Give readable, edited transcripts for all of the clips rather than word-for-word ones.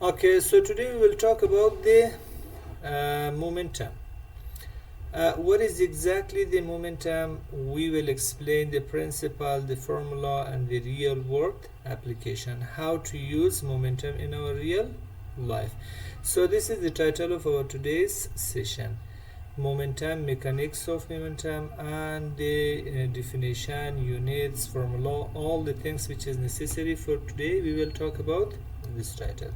Okay, so today we will talk about the momentum. What is exactly the momentum? We will explain the principle, the formula, and the real world application. How to use momentum in our real life. So this is the title of our today's session. Momentum, mechanics of momentum, and the definition, units, formula, all the things which is necessary for today we will talk about in this title.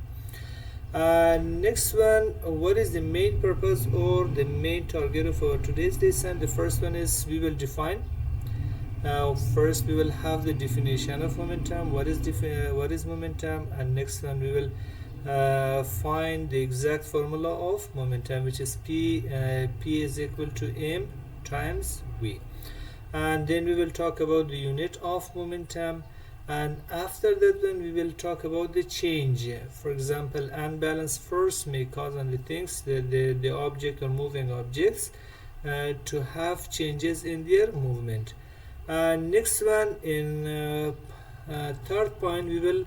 Next one, what is the main purpose or the main target of our today's lesson? The first one is we will define. First we will have the definition of momentum. What is momentum? And next one we will find the exact formula of momentum, which is P is equal to M times V. And then we will talk about the unit of momentum, and after that then we will talk about the change. For example, unbalanced force may cause on the things, the object or moving objects to have changes in their movement. Next one, in third point, we will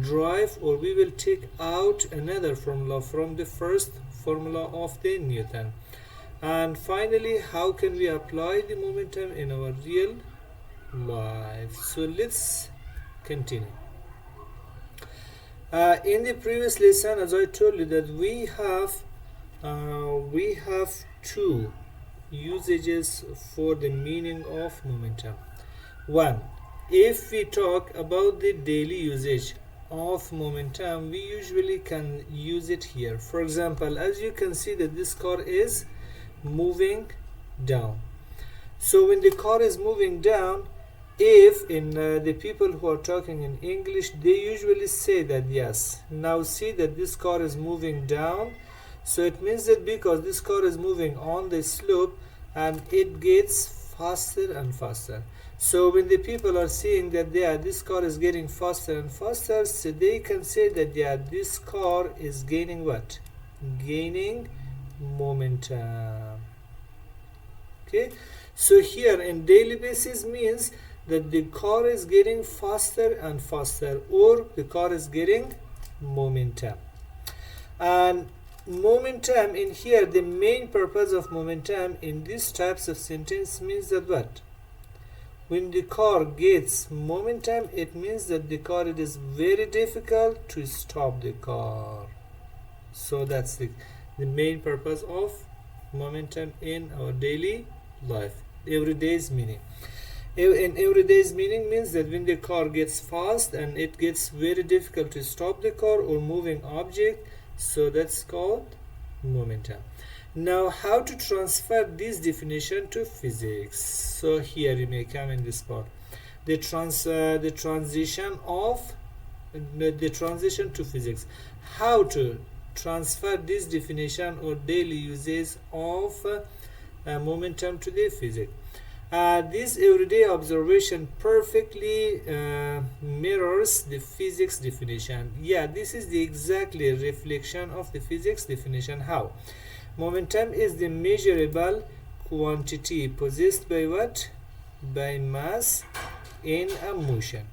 drive, or we will take out another formula from the first formula of the Newton. And finally, how can we apply the momentum in our real life? So let's continue. In the previous lesson, as I told you, that we have two usages for the meaning of momentum. One, if we talk about the daily usage of momentum, we usually can use it here. For example, as you can see that this car is moving down. So when the car is moving down, if in the people who are talking in English, they usually say that yes, now see that this car is moving down, so it means that because this car is moving on the slope and it gets faster and faster. So when the people are seeing that this car is getting faster and faster, so they can say that this car is gaining what? Gaining momentum. Okay, so here in daily basis means that the car is getting faster and faster, or the car is getting momentum. And momentum in here, the main purpose of momentum in these types of sentence means that what? When the car gets momentum, it means that the car, it is very difficult to stop the car. So that's the main purpose of momentum in our daily life, everyday's meaning. In everyday's meaning means that when the car gets fast and it gets very difficult to stop the car or moving object, so that's called momentum. Now, how to transfer this definition to physics? So here you may come in this part. The transition to physics. How to transfer this definition or daily uses of momentum to the physics. This everyday observation perfectly mirrors the physics definition. Yeah, this is the exactly reflection of the physics definition. How? Momentum is the measurable quantity possessed by what? By mass in a motion.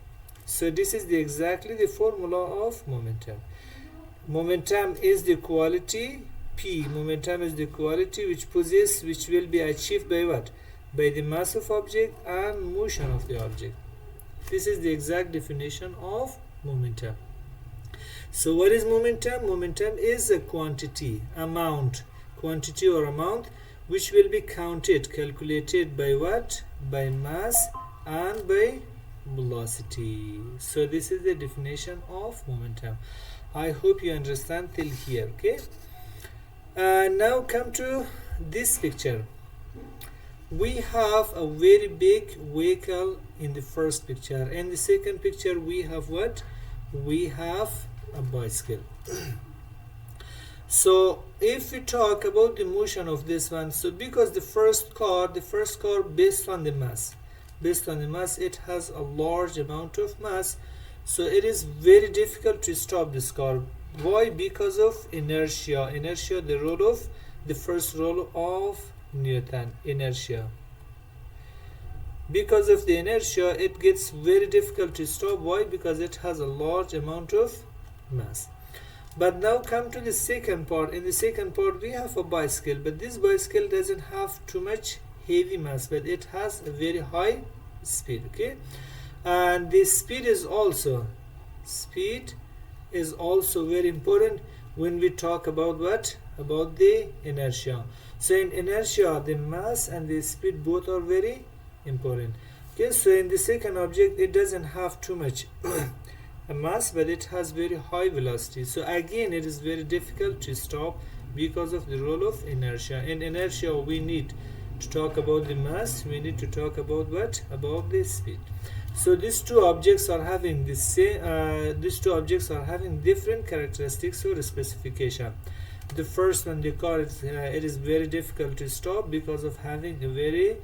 So this is exactly the formula of momentum. Momentum is the quality P. Momentum is the quality which will be achieved by what? By the mass of object and motion of the object. This is the exact definition of momentum. So what is momentum? Momentum is a quantity or amount which will be calculated by what? By mass and by velocity. So this is the definition of momentum. I hope you understand till here. Okay. Now come to this picture. We have a very big vehicle in the first picture. In the second picture, we have what? We have a bicycle. So if we talk about the motion of this one, so because the first car based on the mass, it has a large amount of mass, so it is very difficult to stop this car. Why? Because of inertia. The first rule of Newton, inertia. Because of the inertia, it gets very difficult to stop. Why? Because it has a large amount of mass. But now come to the second part. In the second part we have a bicycle, but this bicycle doesn't have too much heavy mass, but it has a very high speed. Okay, and the speed is also very important when we talk about what, about the inertia. So in inertia the mass and the speed both are very important. Okay, so in the second object it doesn't have too much a mass, but it has very high velocity. So again it is very difficult to stop because of the role of inertia. In inertia we need to talk about the mass, we need to talk about what, about the speed. So these two objects are having the same different characteristics or specification. The first one, the car, it is very difficult to stop because of having a very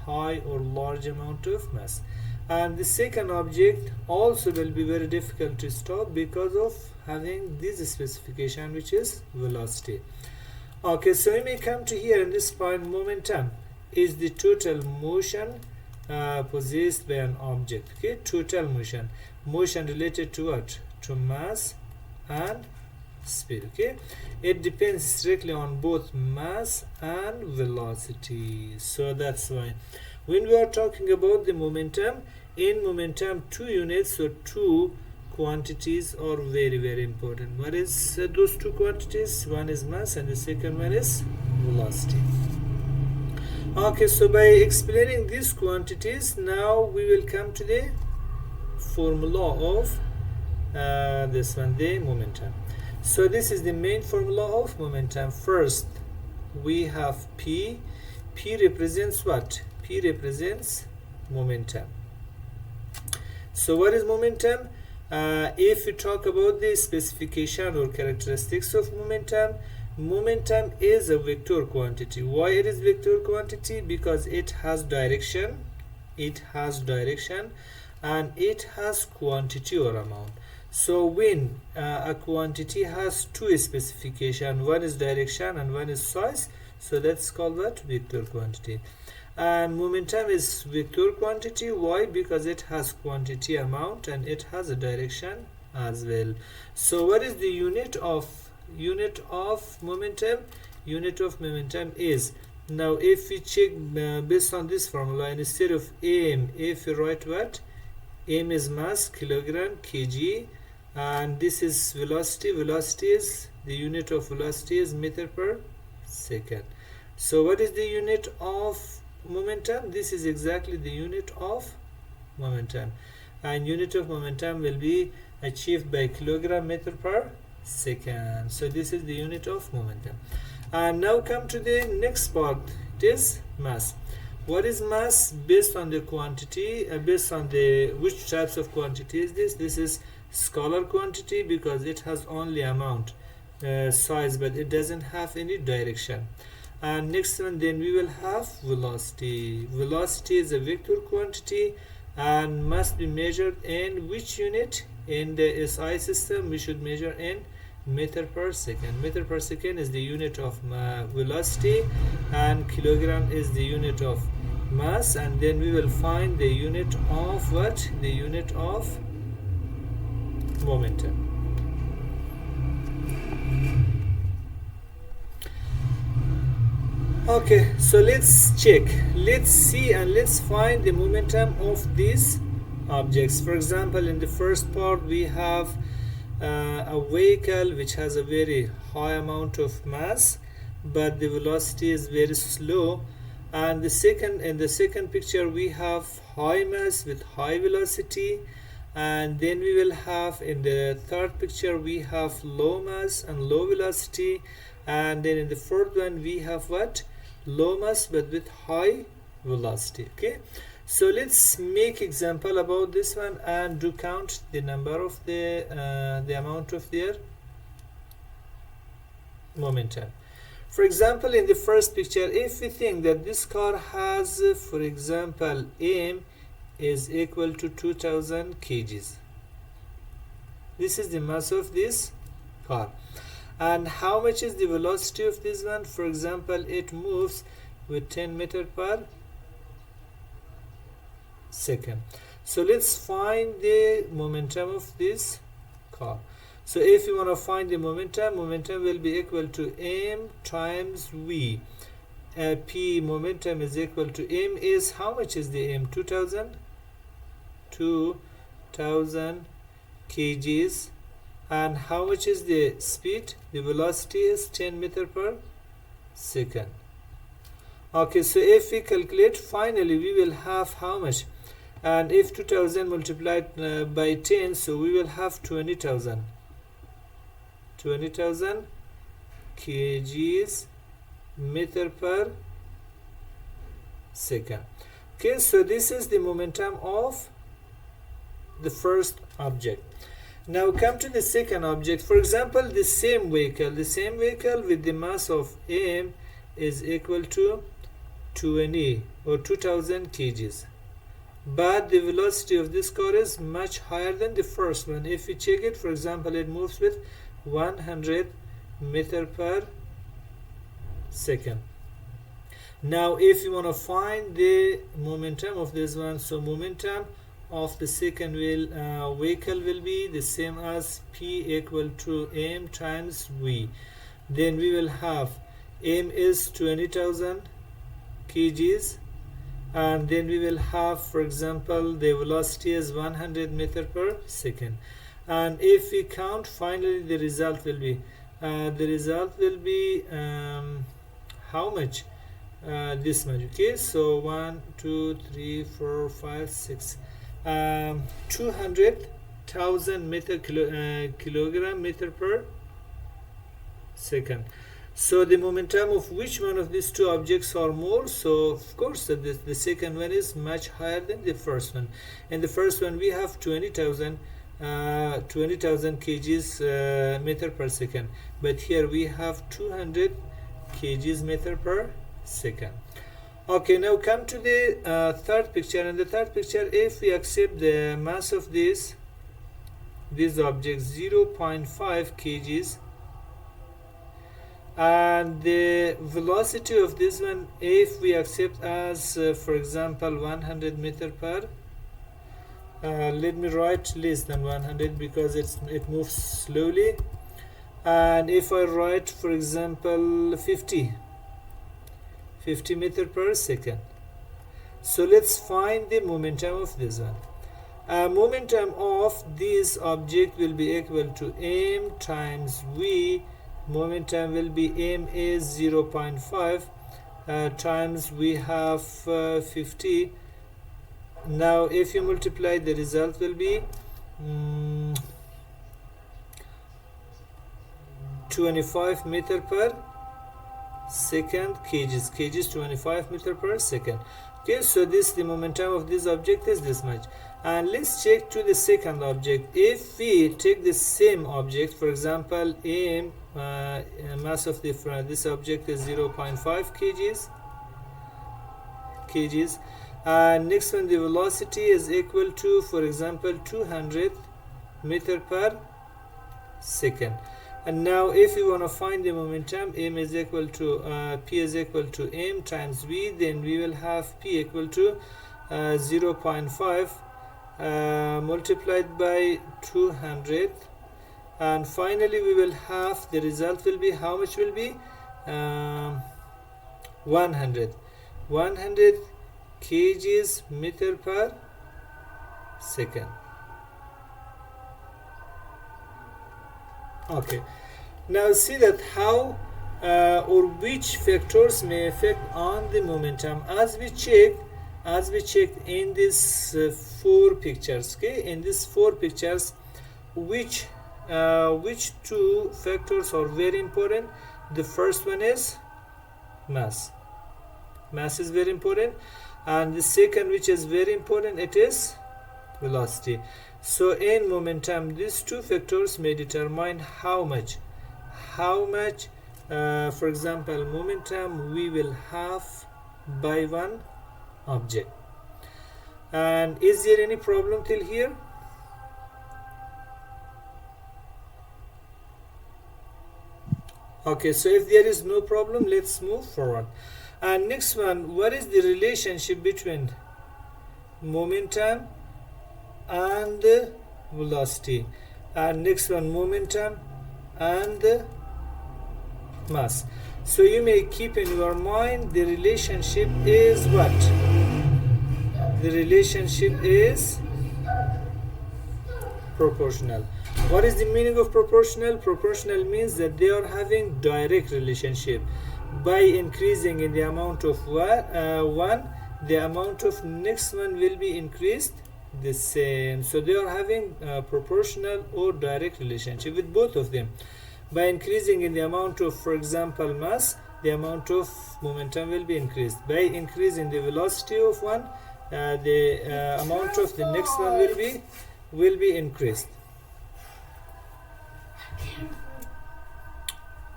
high or large amount of mass. And the second object also will be very difficult to stop because of having this specification, which is velocity. Okay, so we may come to here in this point. Momentum is the total motion possessed by an object. Okay, total motion related to what, to mass and speed. Okay, it depends strictly on both mass and velocity. So that's why when we are talking about the momentum, in momentum two units or two quantities are very important. What is those two quantities? One is mass and the second one is velocity. Okay, so by explaining these quantities, now we will come to the formula of this one, the momentum. So this is the main formula of momentum. First we have P. P represents what? P represents momentum. So what is momentum? If we talk about the specification or characteristics of momentum, momentum is a vector quantity. Why it is vector quantity? Because it has direction, and it has quantity or amount. So when a quantity has two specification, one is direction and one is size, so that's called what? Vector quantity. And momentum is vector quantity. Why? Because it has quantity, amount, and it has a direction as well. So what is the unit of momentum? Unit of momentum is, now if we check based on this formula, instead of m, if we write what, m is mass, kilogram, kg, and this is velocity. Velocity is, the unit of velocity is meter per second. So what is the unit of momentum? This is exactly the unit of momentum, and unit of momentum will be achieved by kilogram meter per second. So this is the unit of momentum. And now come to the next part, it is mass. What is mass? Based on the quantity, based on the which types of quantity is this? This is scalar quantity because it has only amount, size, but it doesn't have any direction. And next one, then we will have velocity. Velocity is a vector quantity and must be measured in which unit? In the SI system we should measure in meter per second. Meter per second is the unit of velocity, and kilogram is the unit of mass, and then we will find the unit of what? The unit of momentum. Okay, so let's check, let's see, and let's find the momentum of these objects. For example, in the first part we have a vehicle which has a very high amount of mass, but the velocity is very slow. And in the second picture we have high mass with high velocity, and then we will have in the third picture we have low mass and low velocity, and then in the fourth one we have what? Low mass but with high velocity. Okay, so let's make example about this one and do count the number of the amount of their momentum. For example, in the first picture, if we think that this car has, for example, m is equal to 2000 kgs, this is the mass of this car. And how much is the velocity of this one? For example, it moves with 10 meter per second. So let's find the momentum of this car. So if you want to find the momentum, momentum will be equal to m times v. P momentum is equal to m is, how much is the m? 2000 kgs. And how much is the speed? The velocity is 10 meter per second. Okay, so if we calculate, finally we will have how much? And if 2000 multiplied by 10, so we will have 20,000 kgs meter per second. Okay, so this is the momentum of the first object. Now come to the second object. For example, the same vehicle with the mass of m is equal to 20 or 2000 kgs, but the velocity of this car is much higher than the first one. If we check it, for example, it moves with 100 meter per second. Now if you want to find the momentum of this one, so momentum of the second vehicle will be the same as P equal to m times v. Then we will have m is 20,000 kgs, and then we will have, for example, the velocity is 100 meter per second. And if we count, finally the result will be how much? This much. Okay, so 1 2 3 4 5 6 200,000 kilogram meter per second. So the momentum of which one of these two objects are more? So of course the second one is much higher than the first one. In the first one we have 20,000 kgs meter per second, but here we have 200 kgs meter per second. Okay, now come to the third picture. In the third picture, if we accept the mass of this object 0.5 kgs, and the velocity of this one, if we accept as for example 100 meter per let me write less than 100 because it moves slowly. And if I write, for example, 50 meter per second, so let's find the momentum of this one. Momentum of this object will be equal to m times v. Momentum will be m is 0.5 times we have 50. Now if you multiply, the result will be 25 meter per second kgs. 25 meter per second. Okay, so the momentum of this object is this much. And let's check to the second object. If we take the same object, for example, m mass of this object is 0.5 kgs. Next one, the velocity is equal to, for example, 200 meter per second. And now if we want to find the momentum, m is equal to p is equal to m times v, then we will have p equal to 0.5 multiplied by 200, and finally we will have the result will be, how much will be 100 kgs meter per second. Okay, now see that how or which factors may affect on the momentum, as we checked in these 4 pictures. Okay, in these 4 pictures, which 2 factors are very important? The first one is mass is very important, and the second, which is very important, it is velocity. So in momentum, these 2 factors may determine how much for example, momentum we will have by one object. And is there any problem till here? Okay, so if there is no problem, let's move forward. And next one, what is the relationship between momentum and velocity? and next one momentum and mass. So you may keep in your mind the relationship is what? The relationship is proportional. What is the meaning of proportional? Proportional means that they are having direct relationship. By increasing in the amount of one, the amount of next one will be increased the same. So they are having proportional or direct relationship with both of them. By increasing in the amount of, for example, mass, the amount of momentum will be increased. By increasing the velocity of one, the amount of the next one will be increased.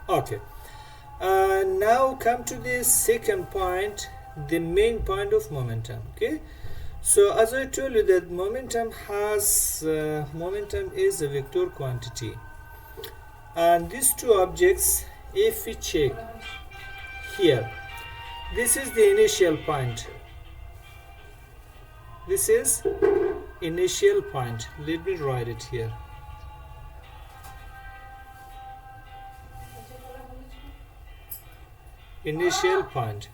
Okay. Now come to the second point, the main point of momentum. Okay. So as I told you that momentum is a vector quantity, and these two objects, if we check here, this is the initial point. This is initial point. Let me write it here. Initial point.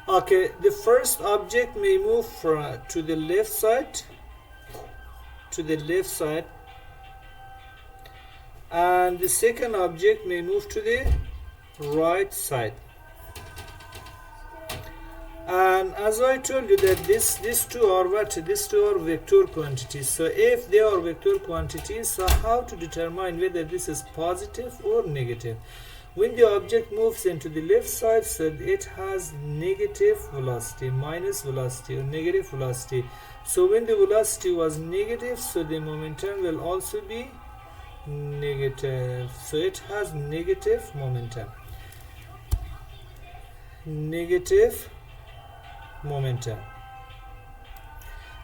Okay, the first object may move to the left side, and the second object may move to the right side. And as I told you that these two are what? These two are vector quantities. So if they are vector quantities, so how to determine whether this is positive or negative? When the object moves into the left side, so it has negative velocity, minus velocity or negative velocity. So when the velocity was negative, so the momentum will also be negative. So it has negative momentum. Negative momentum.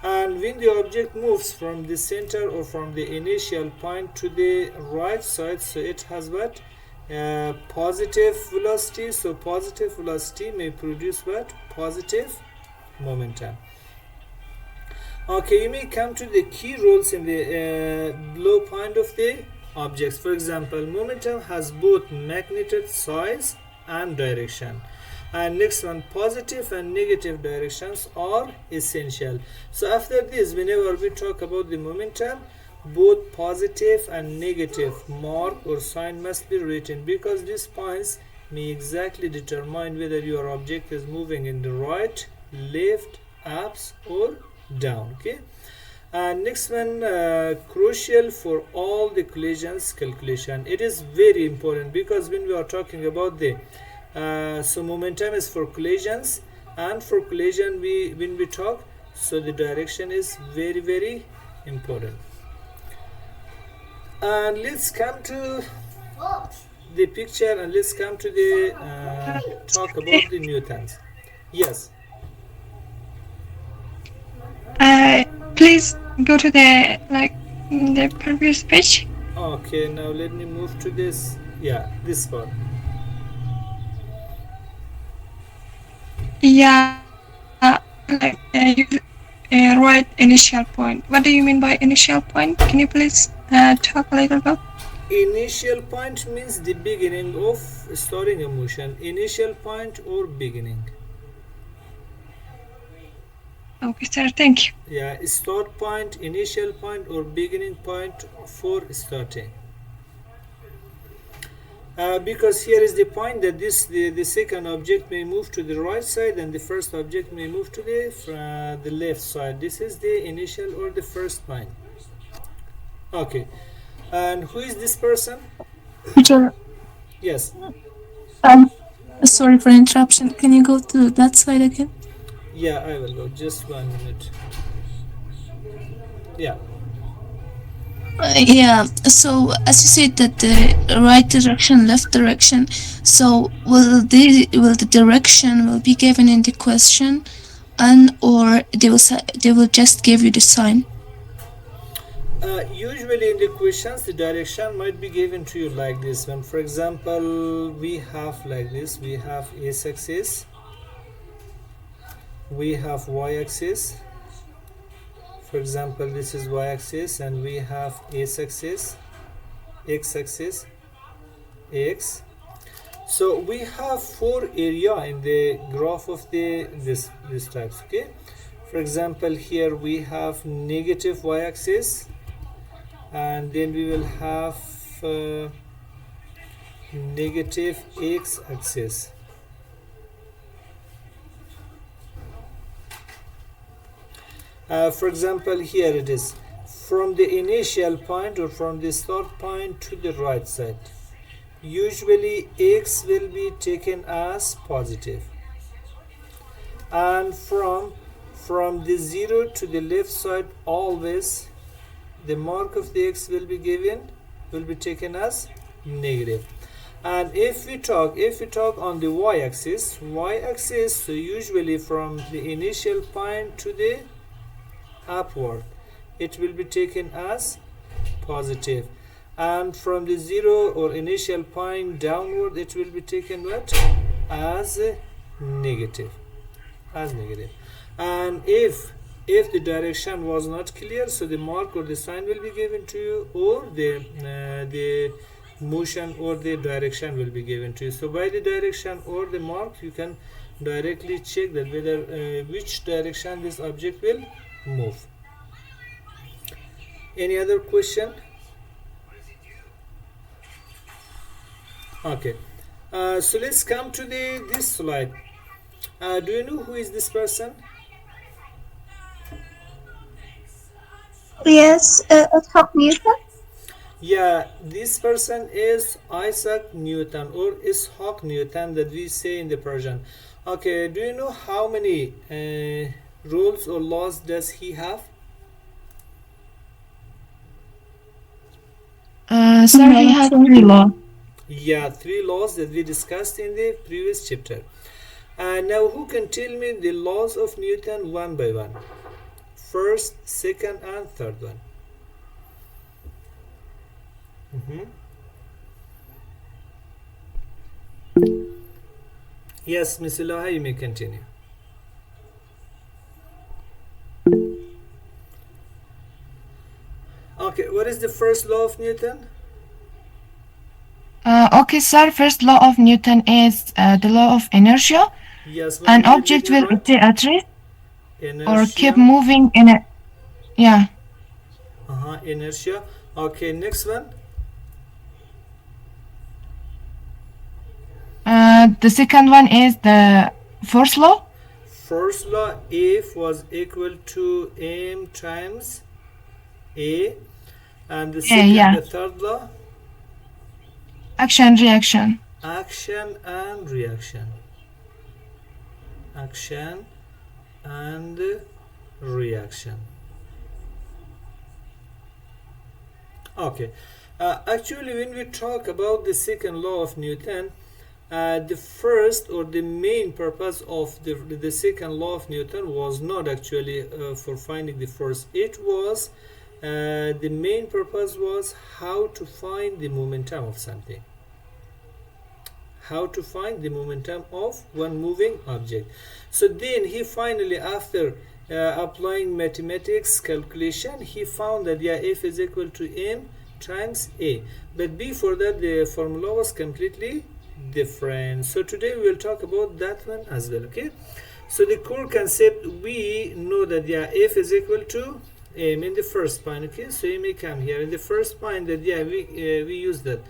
And when the object moves from the center or from the initial point to the right side, so it has what? Positive velocity. So positive velocity may produce what? Positive momentum. Okay, you may come to the key roles in the below point of the objects. For example, momentum has both magnitude, size and direction. And next one, positive and negative directions are essential. So after this, whenever we talk about the momentum, both positive and negative mark or sign must be written, because these points may exactly determine whether your object is moving in the right, left, ups or down. Okay. Next one, crucial for all the collisions calculation. It is very important, because when we are talking about the so momentum is for collisions, and for collision when we talk, so the direction is very, very important. And let's come to the picture, and let's come to the talk about the Newtons. Yes. Please go to the previous page. Okay, now let me move to this. Yeah, this part. Yeah, you write initial point. What do you mean by initial point? Can you please talk a little about? Initial point means the beginning of starting a motion. Initial point or beginning. Okay, sir. Thank you. Yeah, start point, initial point or beginning point for starting. Because here is the point that the second object may move to the right side and the first object may move to the left side. This is the initial or the first point. Okay. And who is this person? Teacher, Yes. um, sorry for interruption. Can you go to that slide again? Yeah, I will go. Just 1 minute. Yeah. Yeah. So as you said that the right direction, left direction. So will the direction will be given in the question, and or they will just give you the sign? Usually in the questions, the direction might be given to you like this one. For example, we have like this. We have x-axis. We have y-axis. For example, this is y-axis and we have x-axis, x-axis, x. So we have four area in the graph of this types. Okay, for example, here we have negative y-axis, and then we will have negative x-axis. For example, here it is from the initial point or from the start point to the right side. Usually x will be taken as positive, and from the 0 to the left side, always the mark of the x will be taken as negative. And if we talk on the y-axis, so usually from the initial point to the upward, it will be taken as positive, and from the 0 or initial point downward, it will be taken what? As negative, and if the direction was not clear, so the mark or the sign will be given to you, or the motion or the direction will be given to you. So by the direction or the mark, you can directly check that whether which direction this object will move. Any other question? Okay, so let's come to this slide. Do you know who is this person? Yes, Isaac Newton. Yeah, this person is Isaac Newton, or Ishaq Newton, that we say in the Persian. Okay, do you know how many rules or laws does he have? Sir, he had 3 laws. Yeah, 3 laws that we discussed in the previous chapter. Now, who can tell me the laws of Newton one by one? First, second, and third one. Yes, Miss Ilaha, you may continue. Okay, what is the first law of Newton? Okay, sir. First law of Newton is the law of inertia. Yes, An object will stay at rest or keep inertia. moving in a Inertia. Okay, next one. The second one is the force law. First law, F was equal to m times A, and the second, the third law, action reaction. action and reaction. Action and reaction. Okay, actually, when we talk about the second law of Newton, the first or the main purpose of the second law of Newton was not actually for finding the force. It was the main purpose was how to find the momentum of something, how to find the momentum of one moving object. So then he finally, after applying mathematics calculation, he found that F is equal to m times A. But before that, the formula was completely different. So today we will talk about that one as well. Okay, so the core concept, we know that F is equal to m in the first point. Okay, so you may come here in the first point that we use that.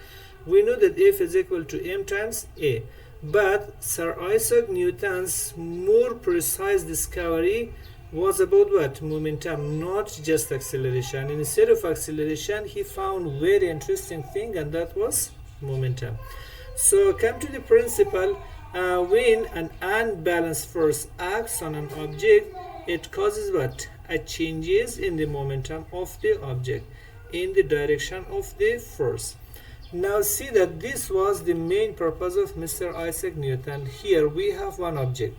We know that F is equal to m times A, but Sir Isaac Newton's more precise discovery was about what? Momentum, not just acceleration. Instead of acceleration, he found very interesting thing, and that was momentum. So come to the principle, when an unbalanced force acts on an object, it causes what? A changes in the momentum of the object in the direction of the force. Now see that this was the main purpose of Mr. Isaac Newton. Here we have one object.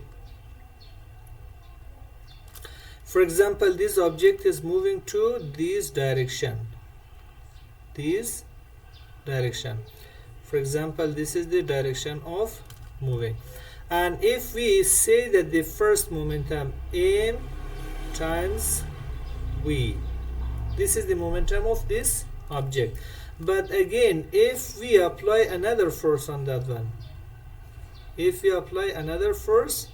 For example, this object is moving to this direction. For example, this is the direction of moving. And if we say that the first momentum m times v. This is the momentum of this object. But again, if we apply another force on that one, if we apply another force,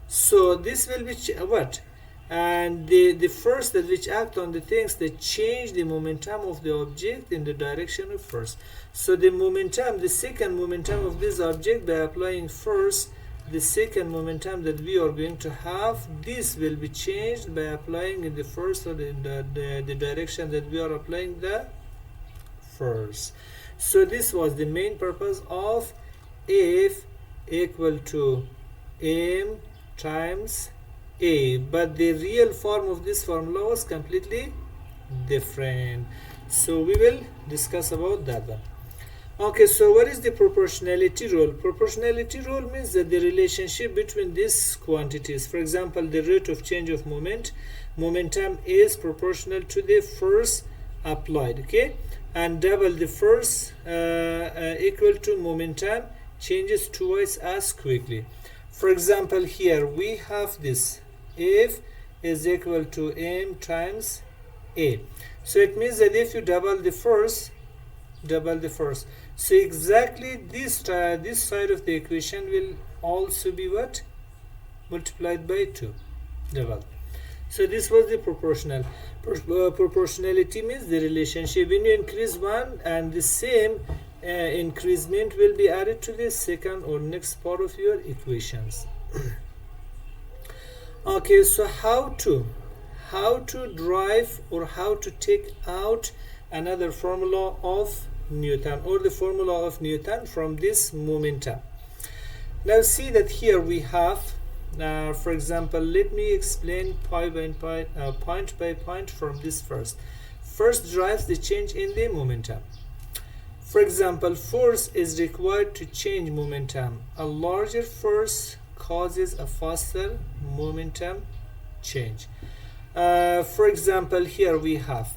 so this will be what? And the force that which act on the things that change the momentum of the object in the direction of force. So the momentum, the second momentum of this object, by applying force, the second momentum that we are going to have, this will be changed by applying in the first or the direction that we are applying the force. So this was the main purpose of F equal to m times a, but the real form of this formula was completely different. So we will discuss about that one. Okay, so what is the proportionality rule? Proportionality rule means that the relationship between these quantities, for example, the rate of change of momentum is proportional to the force applied, okay, and double the force equal to momentum changes twice as quickly. For example, here we have this F is equal to m times a. So it means that if you double the force, so exactly this side of the equation will also be what? Multiplied by 2, double. So this was the proportional. Proportionality means the relationship. When you increase one, and the same increment will be added to the second or next part of your equations. Okay, so how to derive or how to take out another formula of Newton, or the formula of Newton from this momentum. Now see that here we have, for example, let me explain point by point from this first. First drives the change in the momentum. For example, force is required to change momentum. A larger force causes a faster momentum change. For example, here we have,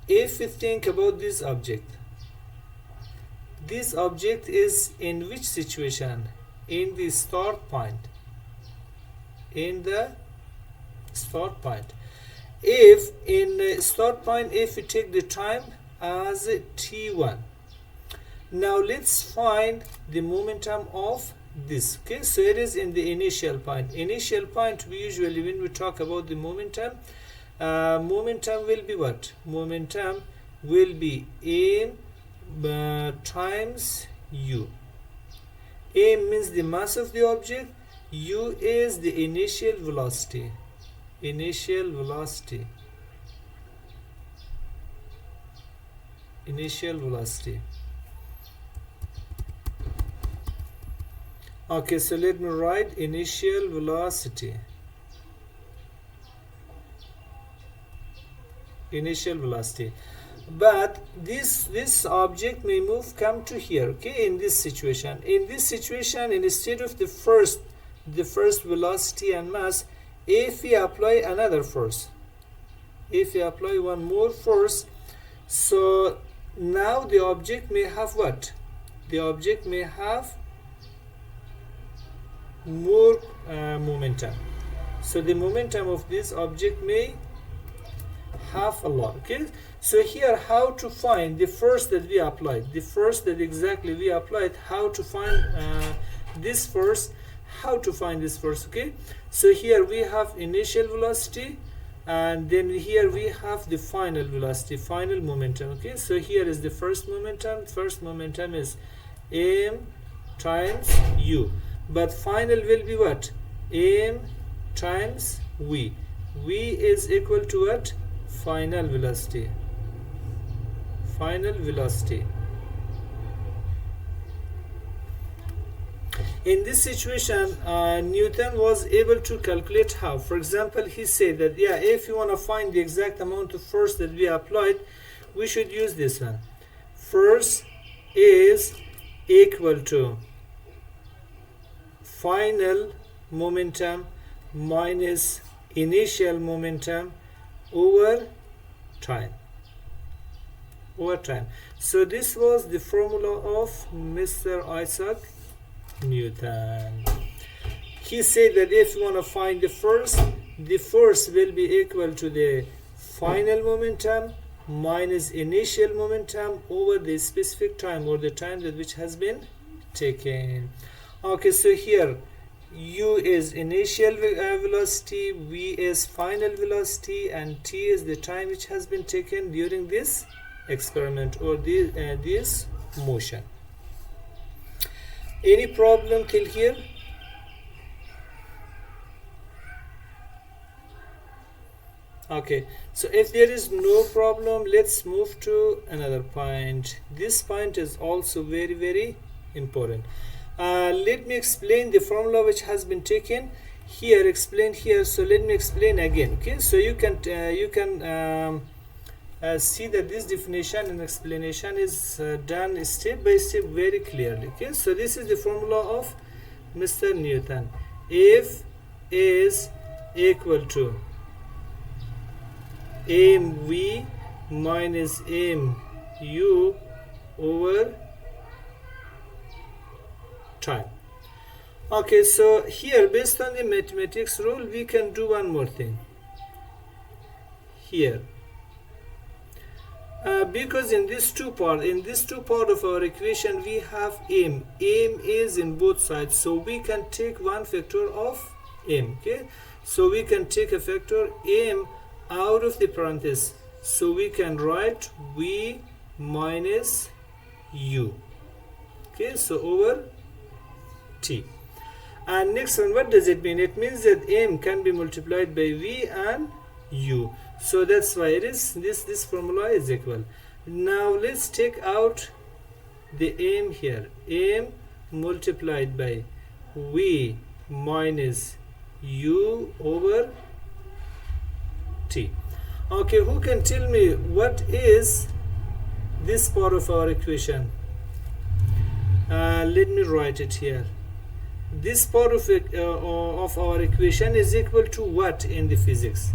if we think about this object is in which situation? In the start point. In the start point. If in the start point, if we take the time as t1, now let's find the momentum of this. Okay, so it is in the initial point. Initial point, we usually, when we talk about the momentum, momentum will be what? Momentum will be m times u. M means the mass of the object, u is the initial velocity. Initial velocity. Okay, so let me write initial velocity. But this object may come to here, okay, in this situation. Instead of the first velocity and mass, if we apply another force, if we apply one more force, so now the object may have what? The object may have more momentum. So the momentum of this object may have a lot. Okay, so here how to find the force that we applied, how to find this force, okay. So here we have initial velocity, and then here we have the final velocity, final momentum. Okay, so here is the first momentum is m times u, but final will be what? M times v. V is equal to what? Final velocity. In this situation, Newton was able to calculate how. For example, he said that, yeah, if you want to find the exact amount of force that we applied, we should use this one. Force is equal to final momentum minus initial momentum over time. So this was the formula of Mr. Isaac Newton. He said that if you want to find the force, the force will be equal to the final momentum minus initial momentum over the specific time, or the time that which has been taken. Okay, so here u is initial velocity, v is final velocity, and t is the time which has been taken during this experiment or this motion. Any problem till here? Okay, so if there is no problem, let's move to another point. This point is also very, very important. Let me explain the formula which has been taken here, explained here. So let me explain again. Okay, so you can see that this definition and explanation is done step by step very clearly. Okay, so this is the formula of Mr. Newton. F is equal to mv minus mu over time. Okay, so here based on the mathematics rule, we can do one more thing here. Because in this two part of our equation we have m is in both sides, so we can take one factor of m. Okay, so we can take a factor m out of the parenthesis, so we can write v minus u. Okay, so over t. And next one, what does it mean? It means that m can be multiplied by v and u, so that's why it is this formula is equal. Now let's take out the m here, m multiplied by v minus u over t. Okay, who can tell me what is this part of our equation? Let me write it here. This part of our equation is equal to what in the physics?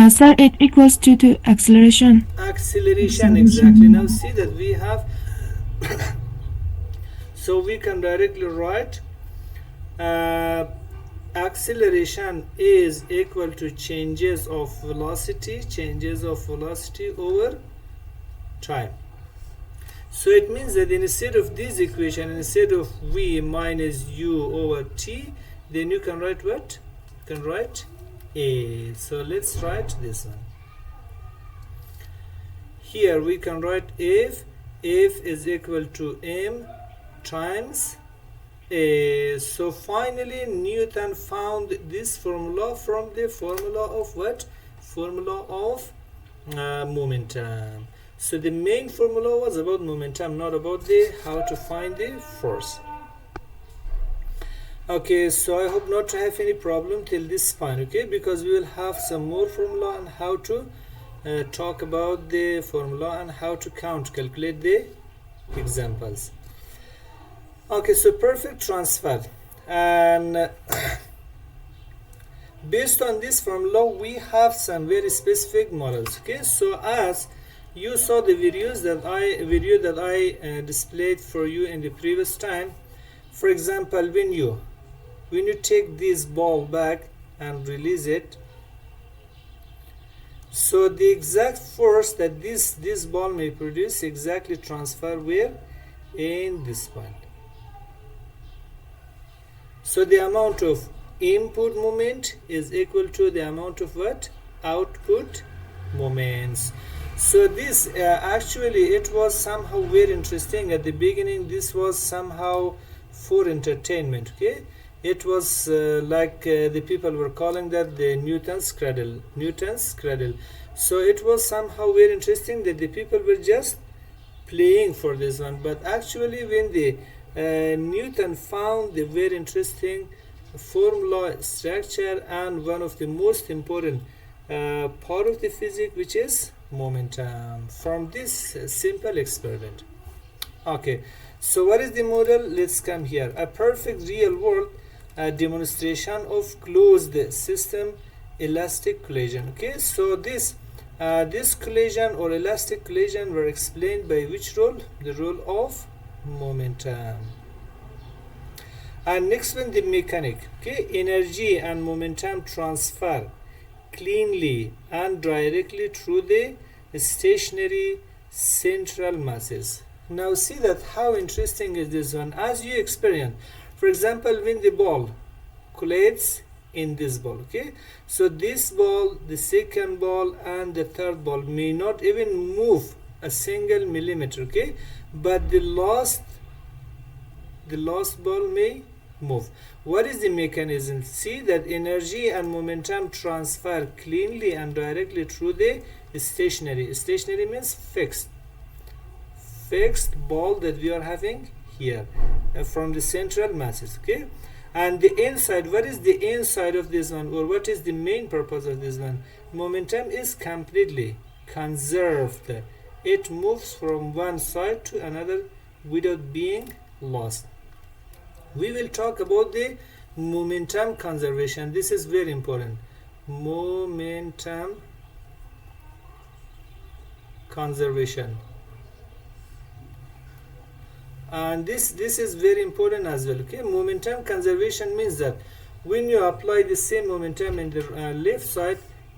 Sir, it equals to acceleration. Acceleration, exactly. Now see that we have so we can directly write acceleration is equal to changes of velocity over time. So it means that instead of this equation, instead of v minus u over t, then you can write what? You can write a. So let's write this one. Here we can write f is equal to m times a. So finally Newton found this formula from the formula of what? Formula of momentum. So the main formula was about momentum, not about the how to find the force. Okay, so I hope not to have any problem till this point. Okay, because we will have some more formula on how to talk about the formula and how to calculate the examples. Okay, so perfect transfer, and based on this formula we have some very specific models. Okay, so as you saw the video that I displayed for you in the previous time. For example, when you take this ball back and release it, so the exact force that this ball may produce exactly transfer where? In this point. So the amount of input moment is equal to the amount of what? Output moments. So this actually it was somehow very interesting at the beginning. This was somehow for entertainment. Okay, it was like the people were calling that the Newton's cradle. So it was somehow very interesting that the people were just playing for this one, but actually when the Newton found the very interesting formula structure and one of the most important part of the physics, which is momentum, from this simple experiment. Okay, so what is the model? Let's come here. A perfect real world demonstration of closed system elastic collision. Okay, so this collision or elastic collision were explained by which rule? The rule of momentum. And next one, the mechanic. Okay, energy and momentum transfer cleanly and directly through the stationary central masses. Now see that how interesting is this one. As you experience, for example, when the ball collides in this ball, okay, so this ball, the second ball and the third ball may not even move a single millimeter, okay, but the last ball may move. What is the mechanism? See that energy and momentum transfer cleanly and directly through the stationary means fixed ball that we are having here from the central masses, okay. And the inside, what is the inside of this one, or what is the main purpose of this one? Momentum is completely conserved. It moves from one side to another without being lost. We will talk about the momentum conservation. This is very important. Momentum conservation. And this is very important as well, okay. Momentum conservation means that when you apply the same momentum in the left side,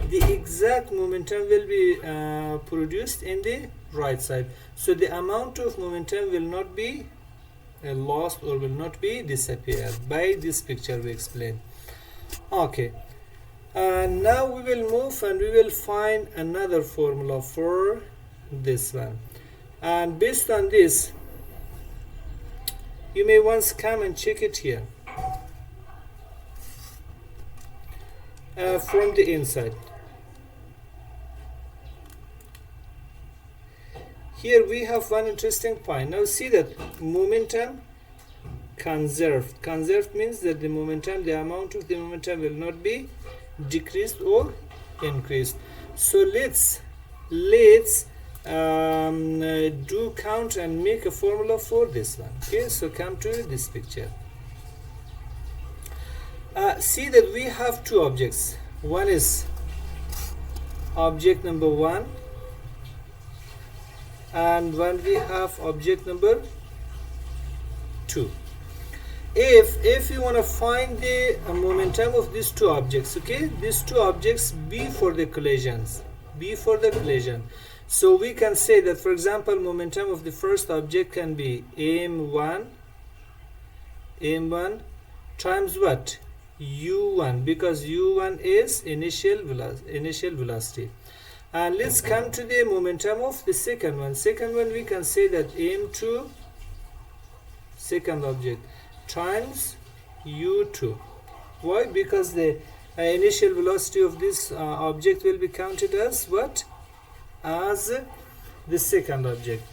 the exact momentum will be produced in the right side, so the amount of momentum will not be lost or will not be disappeared. By this picture we explain. Okay, now we will move and we will find another formula for this one, and based on this you may once come and check it here from the inside. Here we have one interesting point. Now see that momentum conserved. Conserved means that the momentum, the amount of the momentum will not be decreased or increased. So let's do count and make a formula for this one. Okay, so come to this picture. See that we have two objects. One is object number 1, and when we have object number 2. If you want to find the momentum of these two objects, okay, these two objects before the collision, so we can say that, for example, momentum of the first object can be m1 times what? u1, because u1 is initial velocity. And let's come to the momentum of the second one. We can say that m2, second object, times u2. Why? Because the initial velocity of this object will be counted as what? As the second object.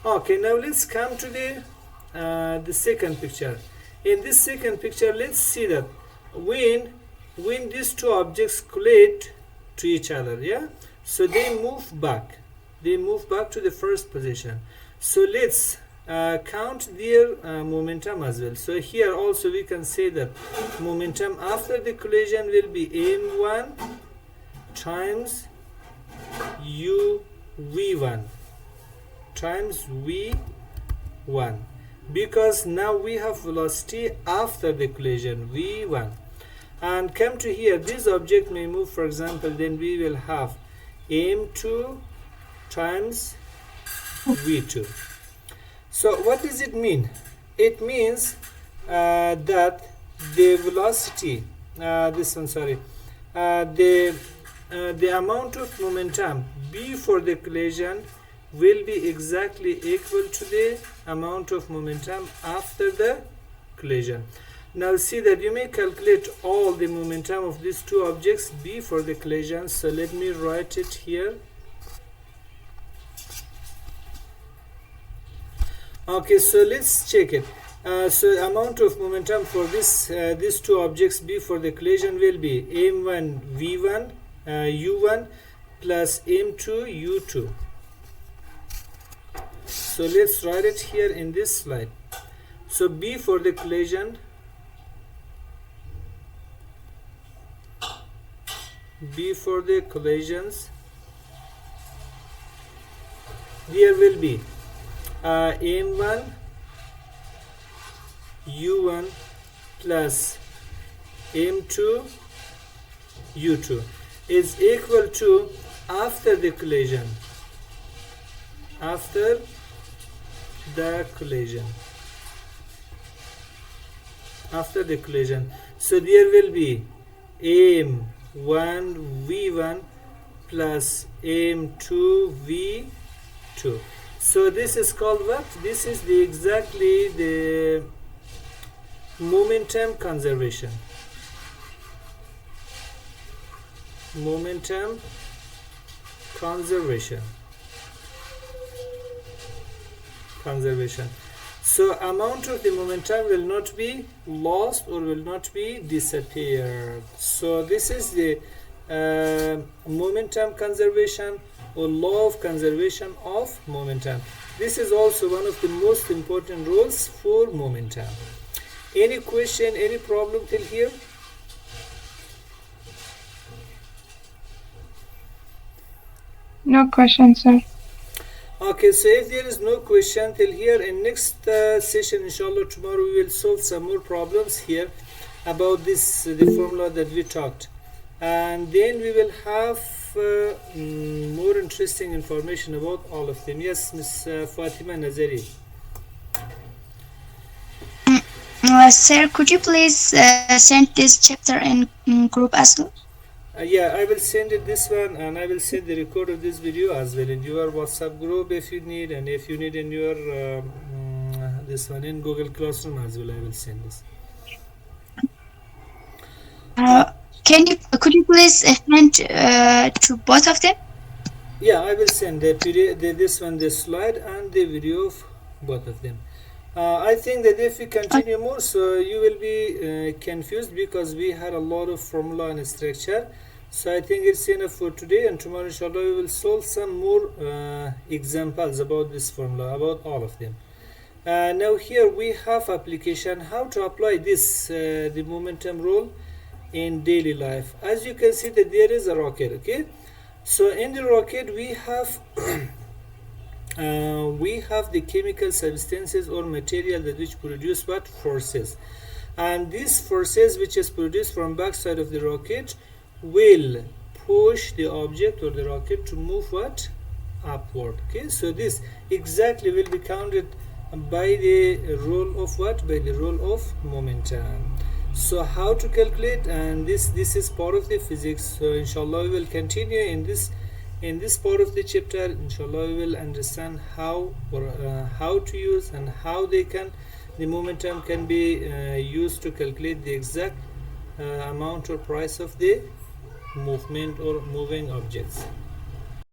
Okay, now let's come to the second picture. In this second picture, let's see that when these two objects collide to each other, yeah, so they move back to the first position. So let's count their momentum as well. So here also we can say that momentum after the collision will be m1 times v1 times v1, because now we have velocity after the collision v1. And come to here, this object may move, for example, then we will have m2 times v2. So what does it mean? It means that the velocity, the amount of momentum before the collision will be exactly equal to the amount of momentum after the collision. Now see that you may calculate all the momentum of these two objects before the collision. So let me write it here. Okay, so let's check it. So amount of momentum for these two objects before the collision will be m1 v1 u1 plus m2 u2. So let's write it here in this slide. So before the collision, before the collisions, there will be m1 u1 plus m2 u2 is equal to after the collision. After the collision. After the collision. So there will be m1 v1 plus m2 v2. So this is called what? This is the exactly the momentum conservation. Momentum conservation. So amount of the momentum will not be lost or will not be disappeared. So this is the momentum conservation or law of conservation of momentum. This is also one of the most important rules for momentum. Any question, any problem till here? No question, sir. Okay, so if there is no question till here, in next session inshallah tomorrow we will solve some more problems here about this the formula that we talked, and then we will have more interesting information about all of them. Yes, Miss Fatima Nazari. Sir, could you please send this chapter in group as well? Yeah, I will send it this one, and I will send the record of this video as well in your WhatsApp group if you need, and if you need in your this one in Google Classroom as well. I will send this. Could you please send to both of them? Yeah, I will send the PDF, this one, the slide, and the video of both of them. I think that if we continue more, so you will be confused because we had a lot of formula and structure. So I think it's enough for today, and tomorrow inshallah we will solve some more examples about this formula, about all of them. Now here we have application, how to apply this the momentum rule in daily life. As you can see that there is a rocket, okay? So in the rocket we have the chemical substances or material that which produce what? Forces. And these forces which is produced from backside of the rocket will push the object or the rocket to move what? Upward. Okay, so this exactly will be counted by the rule of what? By the rule of momentum. So how to calculate, and this is part of the physics. So inshallah we will continue in this part of the chapter. Inshallah we will understand how to use and how the momentum can be used to calculate the exact amount or price of the movement or moving objects.